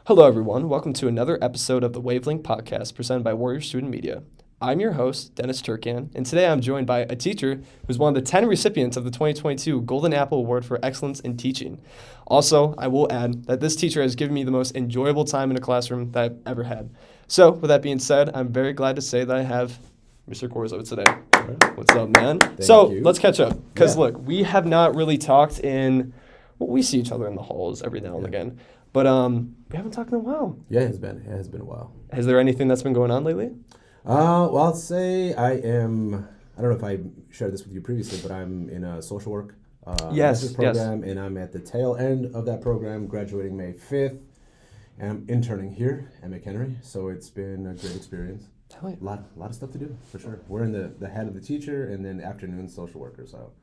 Hello, everyone. Welcome to another episode of the Wavelink podcast presented by Warrior Student Media. I'm your host, Dennis Turkan, and today I'm joined by a teacher who's one of the 10 recipients of the 2022 Golden Apple Award for Excellence in Teaching. Also, I will add that this teacher has given me the most enjoyable time in a classroom that I've ever had. So, with that being said, I'm very glad to say that I have Mr. Corzo today. Right. What's up, man? Thank you. Let's catch up. Because, Yeah. look, we have not really talked in, well, we see each other in the halls every now and again. But we haven't talked in a while. Yeah, it has been a while. Is there anything that's been going on lately? Well, I'll say I don't know if I shared this with you previously, but I'm in a social work master's program, and I'm at the tail end of that program, graduating May 5th, and I'm interning here at McHenry, so it's been a great experience. Tell you. A lot of stuff to do, for sure. We're in the head of the teacher, and then afternoon social worker, so.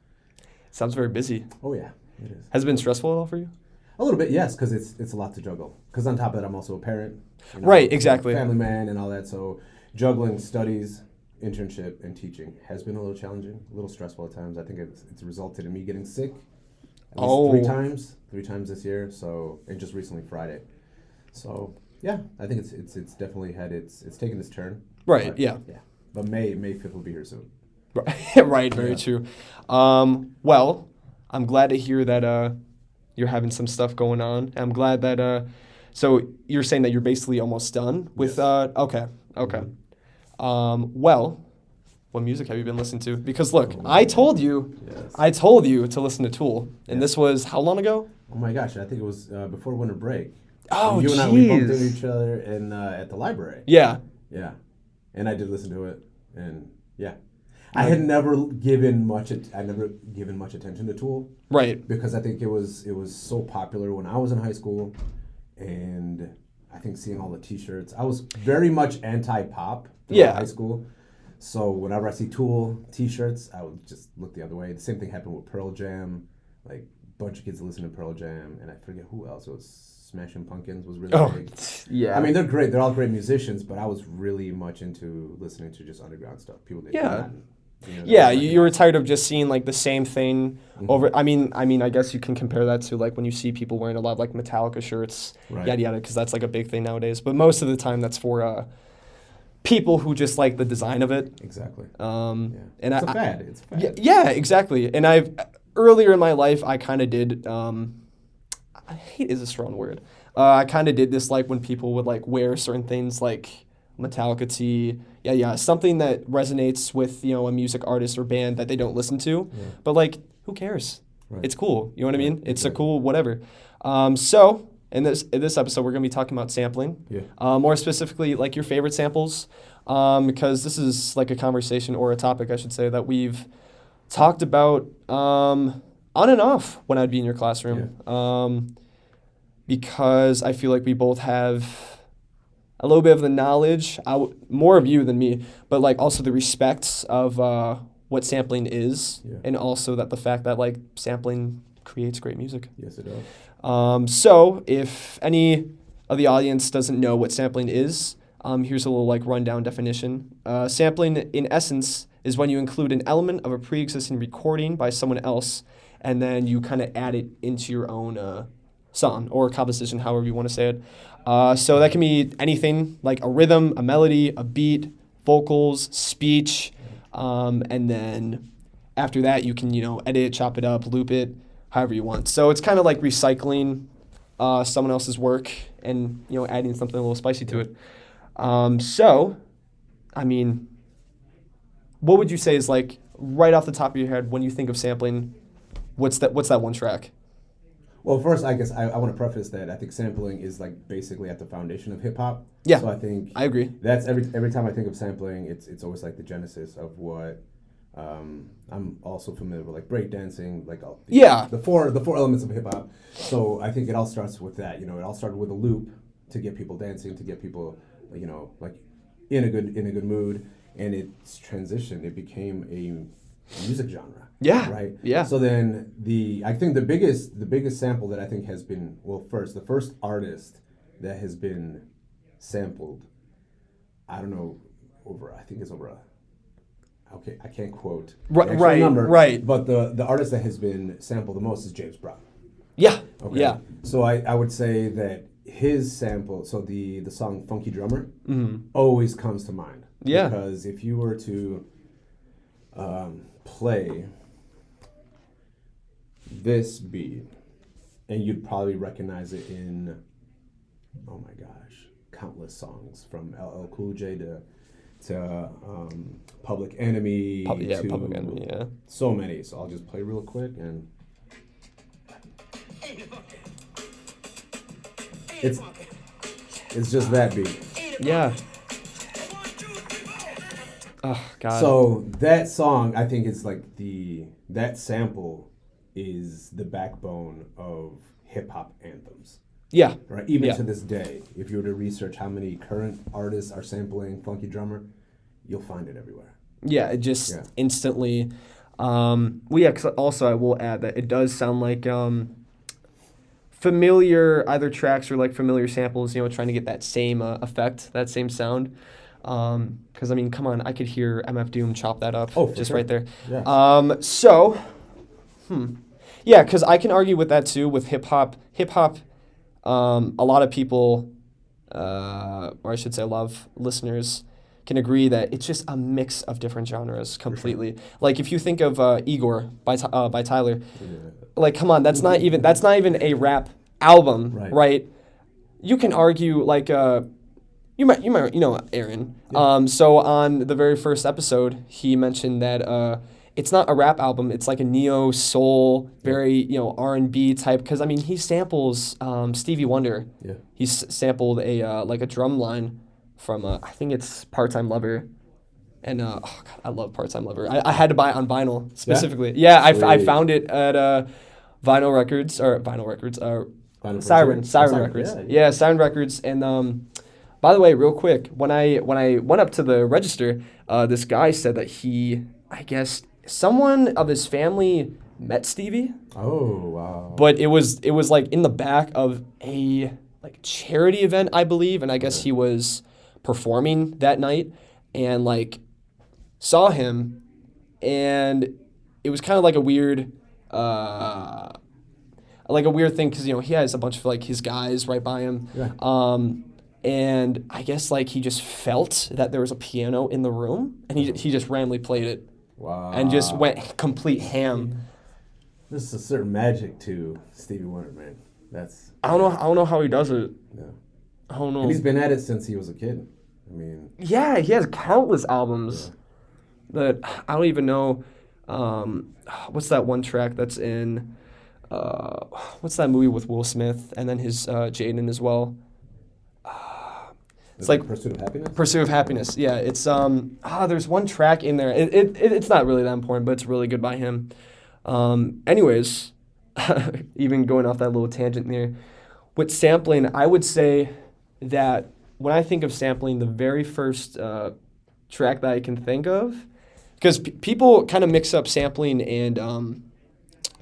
Sounds very busy. Oh, yeah, it is. Has it been stressful at all for you? A little bit, yes, because it's a lot to juggle. Because on top of that, I'm also a parent. Right, exactly. Family man and all that. So juggling studies, internship, and teaching has been a little challenging, a little stressful at times. I think it's resulted in me getting sick at least three times this year. So, and just recently Friday. So yeah, I think it's definitely it's taken its turn. Right. But, yeah. But May 5th will be here soon. Right. Very true. Well, I'm glad to hear that. You're having some stuff going on. I'm glad that, so you're saying that you're basically almost done with, Yes. Okay. Well, what music have you been listening to? Because look, I told you to listen to Tool, and this was how long ago? Oh my gosh, I think it was before winter break. Oh, you and I, we bumped into each other at the library. Yeah. Yeah, and I did listen to it, and yeah. I had never given much attention to Tool. Right. Because I think it was so popular when I was in high school, and I think seeing all the T-shirts, I was very much anti-pop throughout high school. So whenever I see Tool T-shirts, I would just look the other way. The same thing happened with Pearl Jam. Like a bunch of kids listened to Pearl Jam, and I forget who else. It was Smashing Pumpkins was really big. Yeah. I mean, they're great. They're all great musicians, but I was really much into listening to just underground stuff. People didn't do that. You were tired of just seeing like the same thing over. I mean, I guess you can compare that to like when you see people wearing a lot of like Metallica shirts, yada yada, because that's like a big thing nowadays. But most of the time, that's for people who just like the design of it. Exactly. And it's a fad. It's a fad. Yeah, exactly. And earlier in my life, I kind of did. I hate is a strong word. I kind of did this like when people would like wear certain things like Metallica tee, something that resonates with, a music artist or band that they don't listen to, but like, who cares? Right. It's cool, you know what I mean? It's a cool whatever. So in this episode, we're gonna be talking about sampling, more specifically like your favorite samples, because this is like a conversation or a topic, I should say, that we've talked about on and off when I'd be in your classroom, because I feel like we both have a little bit of the knowledge, more of you than me, but like also the respect of what sampling is, and also that the fact that like sampling creates great music. Yes, it does. So if any of the audience doesn't know what sampling is, here's a little like rundown definition. Sampling in essence is when you include an element of a pre-existing recording by someone else, and then you kind of add it into your own song or composition, however you want to say it. So that can be anything like a rhythm, a melody, a beat, vocals, speech, and then after that you can, edit it, chop it up, loop it, however you want. So it's kind of like recycling someone else's work and, adding something a little spicy to it. So, I mean, what would you say is like right off the top of your head when you think of sampling, what's that one track? Well, first, I guess I want to preface that I think sampling is like basically at the foundation of hip hop. Yeah, so I agree. That's every time I think of sampling, it's always like the genesis of what I'm also familiar with, like breakdancing, like the four elements of hip hop. So I think it all starts with that. It all started with a loop to get people dancing, to get people, like in a good mood, and it's transitioned. It became a music genre. Yeah. Right. Yeah. So then I think the biggest sample that I think has been, the first artist that has been sampled, I don't know, I think it's over I can't quote the actual number. Right. But the artist that has been sampled the most is James Brown. Yeah. Okay. Yeah. So I would say that his sample, so the song Funky Drummer, always comes to mind. Yeah. Because if you were to play this beat, and you'd probably recognize it in, oh my gosh, countless songs from LL Cool J to Public Enemy. To Public Enemy, yeah. So many. So I'll just play real quick and. It's just that beat. Yeah. Oh God. So that song, I think, is like that sample is the backbone of hip hop anthems. Yeah. Right. Even to this day, if you were to research how many current artists are sampling Funky Drummer, you'll find it everywhere. Yeah. It just instantly. Because also I will add that it does sound like familiar either tracks or like familiar samples, trying to get that same effect, that same sound. Because I mean, come on, I could hear MF Doom chop that up just right there. Yeah. Yeah, because I can argue with that too with hip hop. A lot of people, or I should say, a lot of listeners can agree that it's just a mix of different genres completely. Sure. Like if you think of Igor by Tyler, like come on, that's not even a rap album, right? You can argue like you might Aaron. Yeah. So on the very first episode, he mentioned that it's not a rap album. It's like a neo soul, very R&B type. Because I mean, he samples Stevie Wonder. Yeah. He sampled a like a drum line from I think it's Part-Time Lover, and God, I love Part-Time Lover. I had to buy it on vinyl specifically. Yeah, I found it at Siren Records. Yeah, Siren Records. And by the way, real quick, when I went up to the register, this guy said that I guess someone of his family met Stevie. Oh wow! But it was like in the back of a like charity event, I believe, and I guess he was performing that night, and like saw him, and it was kind of like a weird thing because he has a bunch of like his guys right by him. Yeah. And I guess like he just felt that there was a piano in the room, and he just randomly played it. Wow. And just went complete ham. There's a certain magic to Stevie Wonder, man. I don't know how he does it. Yeah. I don't know. And he's been at it since he was a kid. I mean. Yeah, he has countless albums that I don't even know. What's that one track that's in? What's that movie with Will Smith and then his Jaden as well? It's like Pursuit of Happiness? Pursuit of Happiness, yeah. It's there's one track in there. It's not really that important, but it's really good by him. Anyways, even going off that little tangent there, with sampling, I would say that when I think of sampling, the very first track that I can think of, because people kind of mix up sampling and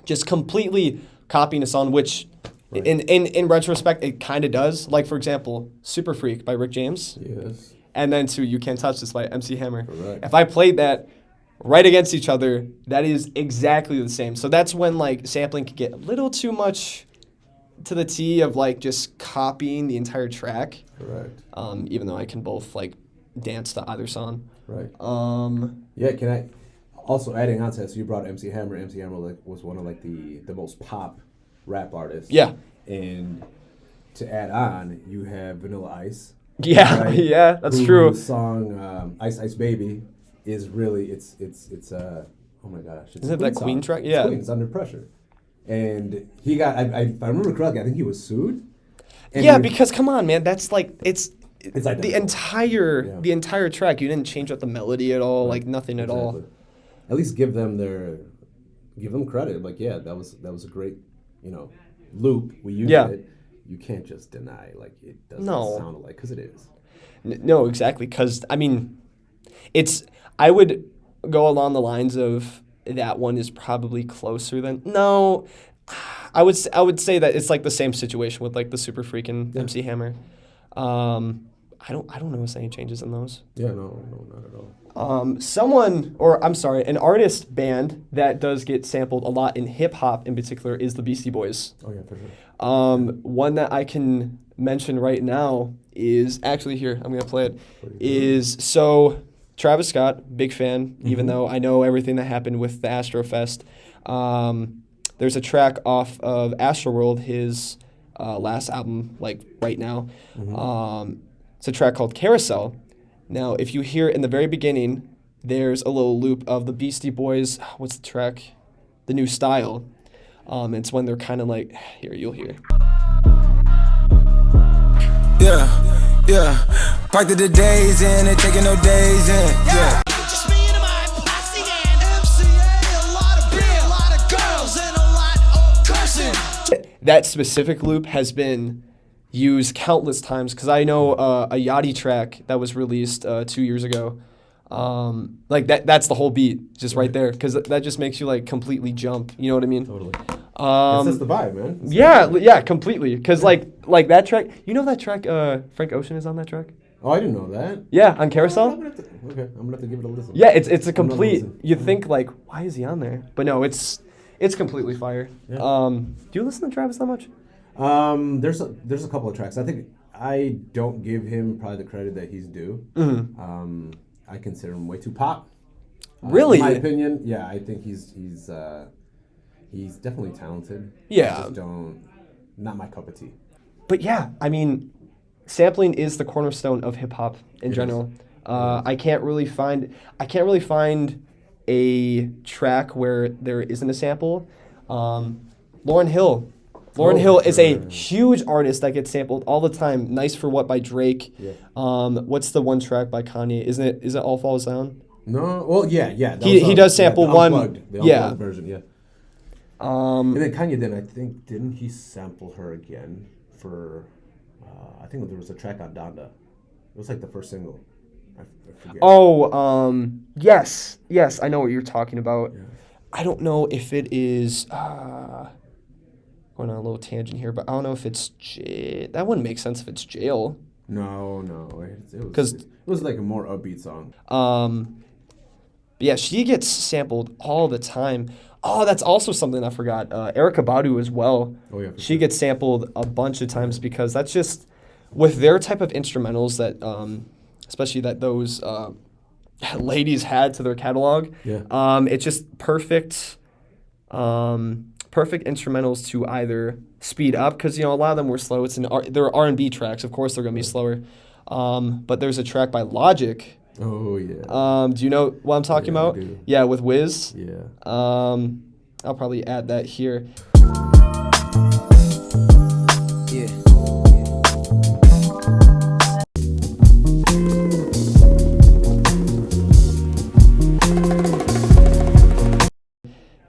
just completely copying a song, which right. In retrospect, it kind of does. Like, for example, Super Freak by Rick James. Yes. And then to You Can't Touch This by MC Hammer. Correct. If I played that right against each other, that is exactly the same. So that's when, like, sampling could get a little too much to the T of, like, just copying the entire track. Correct. Even though I can both, like, dance to either song. Right. Yeah, can I... Also, adding on to that, so you brought MC Hammer. MC Hammer was one of, like, the most pop rap artists. Yeah. And to add on, you have Vanilla Ice. Yeah, right? Yeah, that's true. The song Ice Ice Baby is really, it's oh my gosh. Isn't it that Queen track? Yeah. Queen's Under Pressure. And he got, if I remember correctly, I think he was sued. Yeah, because come on, man, that's like, it's like the entire track. You didn't change up the melody at all, like nothing at all. At least give them credit. Like, yeah, that was a great, loop. We used it. You can't just deny, like, it doesn't sound alike, because it is. No, exactly, because, I mean, I would go along the lines of that one is probably closer than, no, I would say that it's, like, the same situation with, like, the Super Freak and MC Hammer. I don't notice any changes in those. Yeah, no, not at all. An artist band that does get sampled a lot in hip hop in particular is the Beastie Boys. Oh yeah, for sure. One that I can mention right now is actually here. I'm gonna play it. Travis Scott, big fan. Even though I know everything that happened with the Astrofest. There's a track off of Astroworld, his last album, like right now. It's a track called Carousel. Now, if you hear in the very beginning, there's a little loop of the Beastie Boys. What's the track? The New Style. It's when they're kind of like, here, you'll hear. Yeah. Parked the days in and taking no days in. Yeah. Just me and my posse and MCA, a lot of beer, a lot of girls, and a lot of cursing. That specific loop has been used countless times because I know a Yachty track that was released 2 years ago. That's the whole beat just right there because that just makes you like completely jump. You know what I mean? Totally. That's the vibe, man. Yeah, completely. Because like that track, you know that track Frank Ocean is on that track? Oh, I didn't know that. Yeah, on Carousel? I'm gonna have to give it a listen. Yeah, it's a complete, you think like, why is he on there? But no, it's completely fire. Yeah. Do you listen to Travis that much? There's a couple of tracks. I think I don't give him probably the credit that he's due. I consider him way too pop. Really? In my opinion, yeah, I think he's definitely talented. Yeah. I just not my cup of tea. But yeah, I mean, sampling is the cornerstone of hip hop in general. I can't really find a track where there isn't a sample. Lauryn Hill is a huge artist that gets sampled all the time. Nice for What by Drake. Yeah. What's the one track by Kanye? Is it All Falls Down? No. Well, yeah. He does sample the one. The unplugged version, yeah. And then Kanye didn't he sample her again for? I think there was a track on Donda. It was like the first single. I forget. Oh, yes, I know what you're talking about. Yeah. I don't know if it is. Going on a little tangent here, but I don't know if it's that wouldn't make sense if it's Jail. No, it was like a more upbeat song. But yeah, she gets sampled all the time. Oh, that's also something I forgot. Erykah Badu as well. Oh yeah, she gets sampled a bunch of times because that's just with their type of instrumentals that, especially that those ladies had to their catalog. Yeah. It's just perfect. Perfect instrumentals to either speed up because a lot of them were slow. They're R&B tracks, of course they're gonna be slower. But there's a track by Logic. Oh yeah. Do you know what I'm talking about? I do. Yeah, with Wiz. Yeah. I'll probably add that here. Yeah.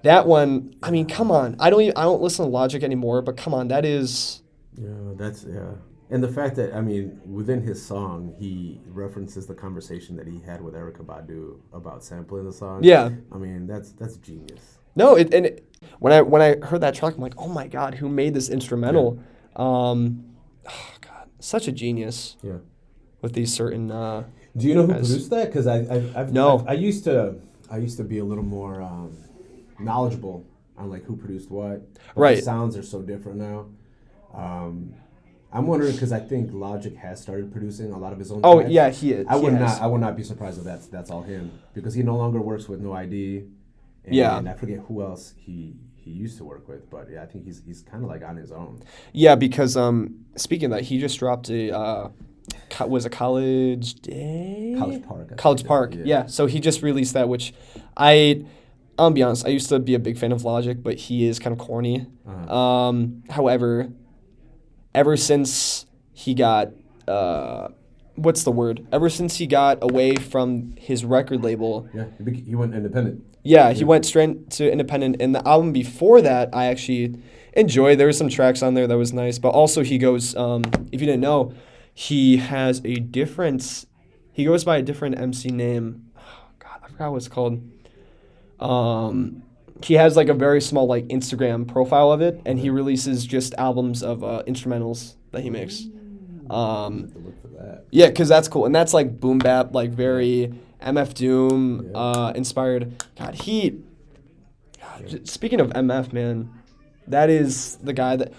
That one, I mean, come on. I don't listen to Logic anymore, but come on, that is. Yeah. And the fact that, I mean, within his song, he references the conversation that he had with Erykah Badu about sampling the song. Yeah. I mean, that's genius. No, when I heard that track, I'm like, oh my God, who made this instrumental? Yeah. Oh God, such a genius. Yeah. With these certain. Do you know who produced that? Because I used to be a little more knowledgeable on like who produced what. But right. The sounds are so different now. I'm wondering because I think Logic has started producing a lot of his own. Oh tracks. yeah, he is. I would not be surprised if that's all him because he no longer works with No ID. And I forget who else he used to work with, but yeah, I think he's kind of like on his own. Yeah, because speaking of that, he just dropped a College Day? College Park. Yeah. So he just released that, which I'll be honest, I used to be a big fan of Logic, but he is kind of corny. Uh-huh. However, ever since he got Ever since he got away from his record label. Yeah, he went independent. Yeah, he went straight to independent. And the album before that, I actually enjoyed. There were some tracks on there that was nice. But also he goes, if you didn't know, he goes by a different MC name. Oh, God, I forgot what it's called. He has like a very small like Instagram profile of it, and he releases just albums of instrumentals that he makes. I have to look for that. Yeah, because that's cool. And that's like boom bap, like very MF Doom inspired. Speaking of MF, man, that is the guy that,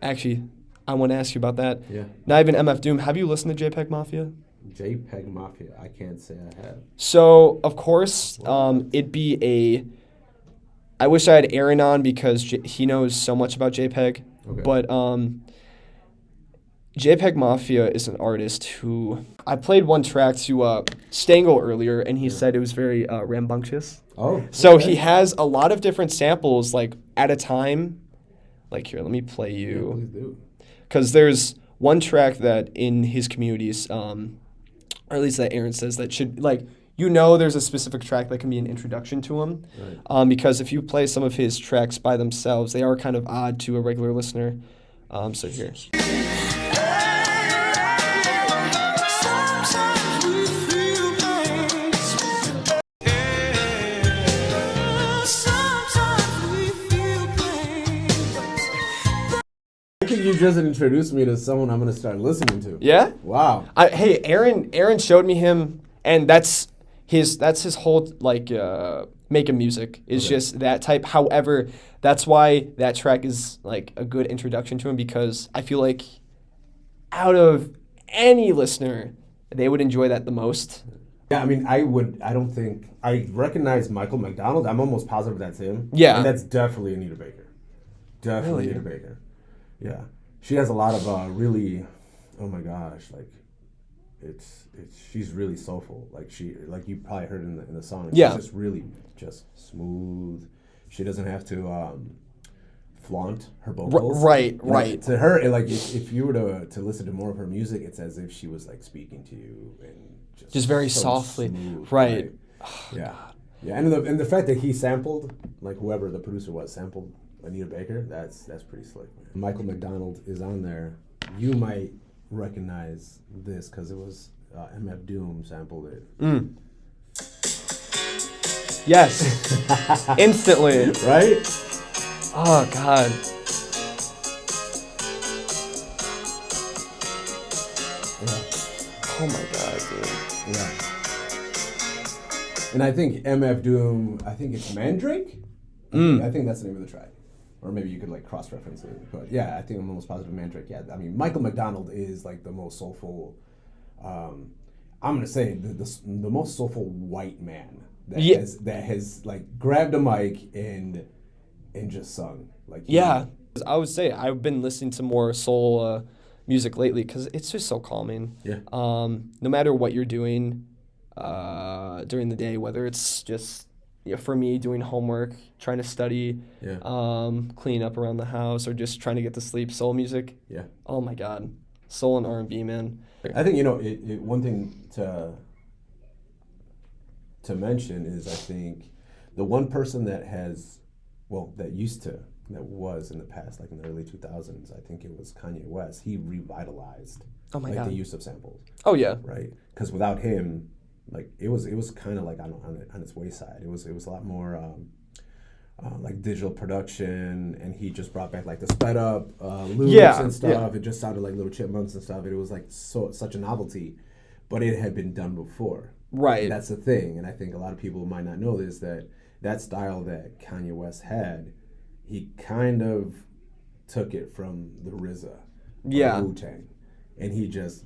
actually, I want to ask you about that. Yeah. Not even MF Doom. Have you listened to JPEG Mafia? JPEG Mafia. I can't say I have. So, of course, I wish I had Aaron on because he knows so much about JPEG. Okay. But JPEG Mafia is an artist who I played one track to Stangl earlier, and he said it was very rambunctious. Oh. So okay. he has a lot of different samples, like at a time. Like here, let me play Yeah, you. please do. Because there's one track that in his communities, or at least that Aaron says that should, like, there's a specific track that can be an introduction to him. Right. Because if you play some of his tracks by themselves, they are kind of odd to a regular listener. So here. I think you just introduced me to someone I'm going to start listening to. Yeah? Wow. Hey, Aaron showed me him, and that's his whole, like, making music is just that type. However, that's why that track is, like, a good introduction to him, because I feel like out of any listener, they would enjoy that the most. Yeah, I mean, I recognize Michael McDonald. I'm almost positive that's him. Yeah. And that's definitely Anita Baker. Definitely Really? Anita Baker. Yeah. She has a lot of really, oh my gosh, like, she's really soulful. Like you probably heard in the song. Yeah. She's just really just smooth. She doesn't have to flaunt her vocals. Right. To her, if you were to listen to more of her music, it's as if she was like speaking to you and Just very so softly. smooth, Right. Yeah. Yeah, and the fact that he sampled, like whoever the producer was, sampled Anita Baker, that's pretty slick, man. Michael McDonald is on there. You might recognize this because it was MF Doom sampled it. Yes. Instantly. Right? Oh, God. Yeah. Oh, my God, dude. Yeah. And I think MF Doom, I think it's Mandrake? I think that's the name of the track. Or maybe you could like cross-reference it. But yeah, I think I'm almost positive Mandrake. Yeah, I mean, Michael McDonald is like the most soulful, I'm going to say the most soulful white man that has like grabbed a mic and just sung. Like I would say I've been listening to more soul music lately because it's just so calming. Yeah. No matter what you're doing during the day, whether it's just for me doing homework, trying to study, cleaning up around the house, or just trying to get to sleep, soul music. Yeah. Oh my God, soul and R&B, man. I think one thing to mention is I think the one person that was in the past, like in the early 2000s, I think it was Kanye West. He revitalized the use of samples. Oh yeah. Right, because without him, like it was kind of like on its wayside. It was a lot more like digital production, and he just brought back like the sped up loops and stuff. It just sounded like Little Chipmunks and stuff. It was like such a novelty, but it had been done before. Right. And that's the thing, and I think a lot of people might not know this, that style that Kanye West had, he kind of took it from the RZA, Wu-Tang, and he just.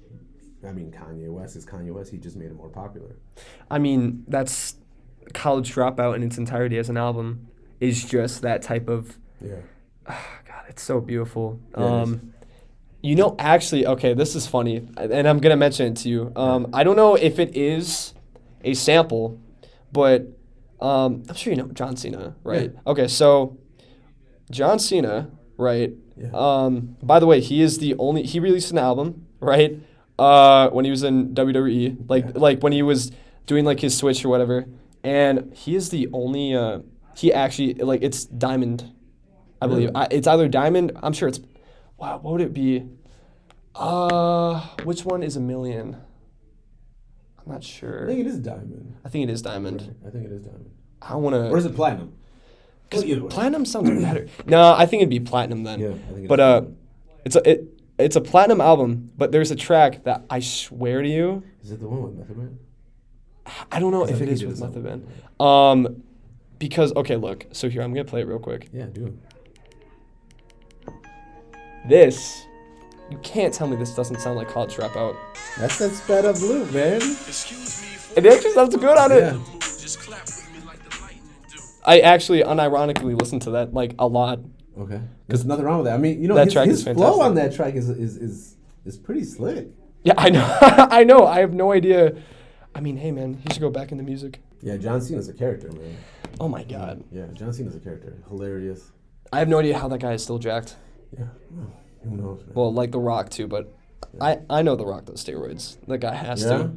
I mean, Kanye West is Kanye West. He just made it more popular. I mean, that's College Dropout in its entirety as an album is just that type of. Yeah. Oh, God, it's so beautiful. Yeah, Actually, okay, this is funny, and I'm gonna mention it to you. I don't know if it is a sample, but I'm sure you know John Cena, right? Yeah. Okay, so John Cena, right? Yeah. By the way, he released an album, right? When he was in WWE, like when he was doing like his switch or whatever, and he is the only. He actually it's Diamond, I believe. It's either Diamond. I'm sure it's. Wow, what would it be? Which one is a million? I'm not sure. I think it is Diamond. I think it is Diamond. Right. I think it is Diamond. I want to. Or is it Platinum? Platinum sounds better. No, I think it'd be Platinum then. Yeah, I think but It's a platinum album, but there's a track that I swear to you, Is it the one with Method Man? I don't know 'Cause I if it think he is did with something. Method Man. Because okay, look. So here I'm gonna play it real quick. Yeah, dude. This, you can't tell me this doesn't sound like College Dropout. That's that sped up loop, man. It actually sounds good on it. Yeah. I actually unironically listen to that like a lot. Okay. There's nothing wrong with that. I mean, you know, That his, track his is flow fantastic. on that track is pretty slick. Yeah, I know. I know. I have no idea. I mean, hey man, he should go back into music. Yeah, John Cena's a character, man. Oh my god. Yeah, John Cena's a character. Hilarious. I have no idea how that guy is still jacked. Yeah. Well, who knows, man? Well, like The Rock too, but I know The Rock does steroids. That guy has Yeah? to.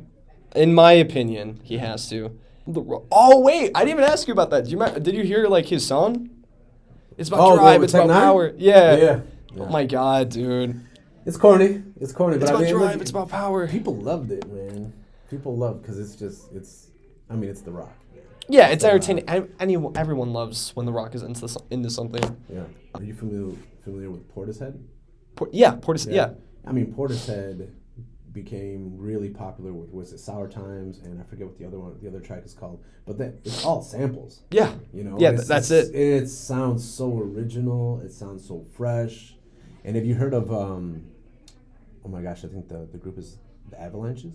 In my opinion, he has to. The Rock. Oh wait, I didn't even ask you about that. Did you hear like his song? It's about drive. with It's about Tech Nine? power. Yeah. Yeah. Oh my god, dude. It's corny. It's corny, It's but about I mean, drive. look, It's about power. people loved it, man. People loved because it's. I mean, it's The Rock. Yeah, it's entertaining. Everyone loves when The Rock is into something. Yeah. Are you familiar with Portishead? Portishead. Yeah. I mean, Portishead became really popular with was it Sour Times, and I forget what the other track is called. But that it's all samples. Yeah. You know. Yeah, and that's it. It sounds so original. It sounds so fresh. And have you heard of oh my gosh, I think the group is the Avalanches.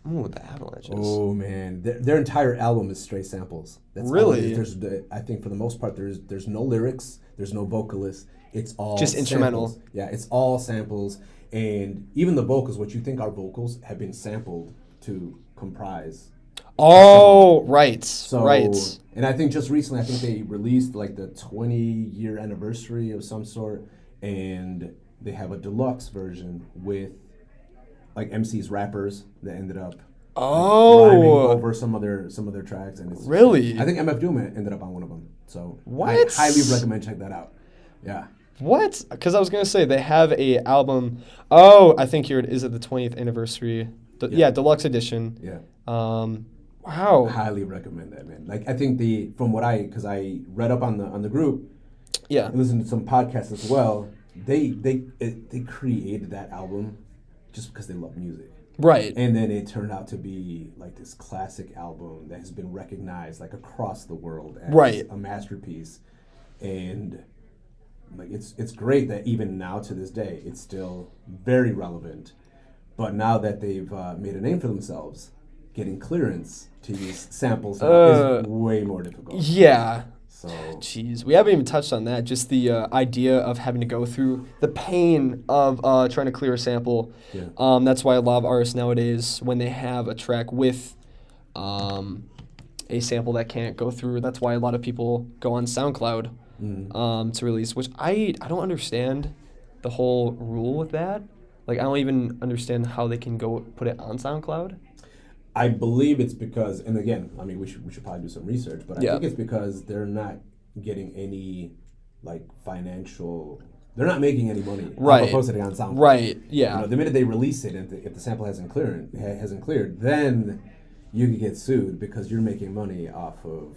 Ooh, the Avalanches. Oh man, their entire album is straight samples. That's all Really? it is. I think for the most part, there's no lyrics, there's no vocalists. It's all Just instrumental. samples. Yeah, it's all samples, and even the vocals, what you think are vocals, have been sampled to comprise. Oh, right. So, right. And I think just recently, I think they released like the 20-year anniversary of some sort, and they have a deluxe version with like MC's rappers that ended up rhyming over some of their tracks, and it's Really? I think MF Doom ended up on one of them. So What? I highly recommend check that out. Yeah. What? Because I was gonna say they have a album. Oh, I think here it is at the 20th anniversary. Yeah, deluxe edition. Yeah. Wow. Highly recommend that, man. Like I think because I read up on the group, Yeah. and listened to some podcasts as well. They created that album just because they love music. Right. And then it turned out to be like this classic album that has been recognized like across the world as Right. a masterpiece. And like it's great that even now to this day it's still very relevant. But now that they've made a name for themselves, getting clearance to use samples now is way more difficult. Yeah. So Jeez, we haven't even touched on that. Just the idea of having to go through the pain of trying to clear a sample. Yeah. That's why a lot of artists nowadays, when they have a track with a sample that can't go through, that's why a lot of people go on SoundCloud to release, which I don't understand the whole rule with that. Like, I don't even understand how they can go put it on SoundCloud. I believe it's because, and again, I mean, we should probably do some research, but I Yeah. think it's because they're not getting any, like, financial. They're not making any money Right. off of posting it on SoundCloud. Right. Yeah. You know, the minute they release it, and if the sample hasn't cleared, then you could get sued because you're making money off of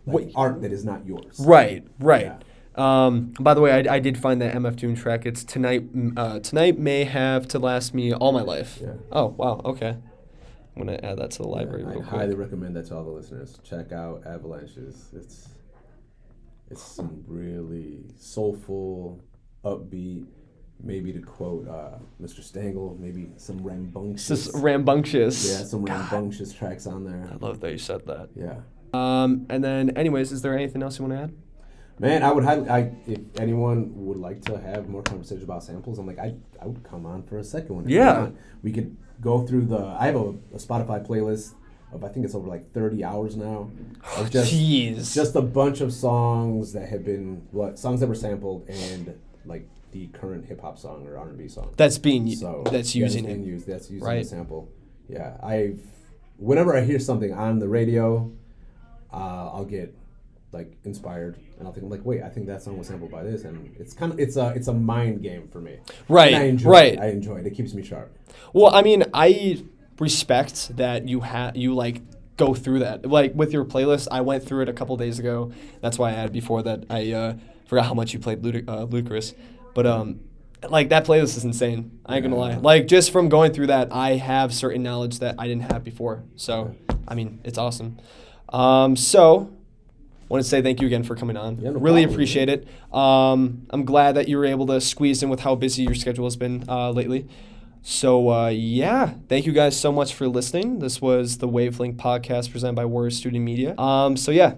like, art that is not yours. Right. Right. Yeah. By the way, I did find that MF Doom track. It's tonight. Tonight may have to last me all my life. Yeah. Oh wow. Okay. I'm gonna add that to the library I real highly quick. recommend that to all the listeners. Check out Avalanches. It's some really soulful, upbeat. Maybe to quote Mr. Stengel, maybe some rambunctious. It's just rambunctious. Yeah, some rambunctious tracks on there. I love that you said that. Yeah. And then, anyways, is there anything else you want to add? Man, if anyone would like to have more conversation about samples, I would come on for a second one. If you Yeah. want. We could go through I have a Spotify playlist of, I think it's over like 30 hours now. Of just a bunch of songs that have been, songs that were sampled and like the current hip hop song or R&B song. That's being So that's using being it. used. That's using Right. the sample. Yeah, whenever I hear something on the radio, I'll get like inspired, and I'll think like, wait, I think that song was sampled by this, and it's a mind game for me. Right, And I enjoy right. it. I enjoy it. It keeps me sharp. Well, I mean, I respect that you like go through that. Like with your playlist, I went through it a couple days ago. That's why I added before that. I forgot how much you played Ludacris, but like that playlist is insane. I ain't gonna lie. Like just from going through that, I have certain knowledge that I didn't have before. So, I mean, it's awesome. So, I want to say thank you again for coming on. Yeah, no really problem, appreciate it. I'm glad that you were able to squeeze in with how busy your schedule has been lately. So, yeah, thank you guys so much for listening. This was the Wavelink podcast presented by Warrior Student Media. So, yeah.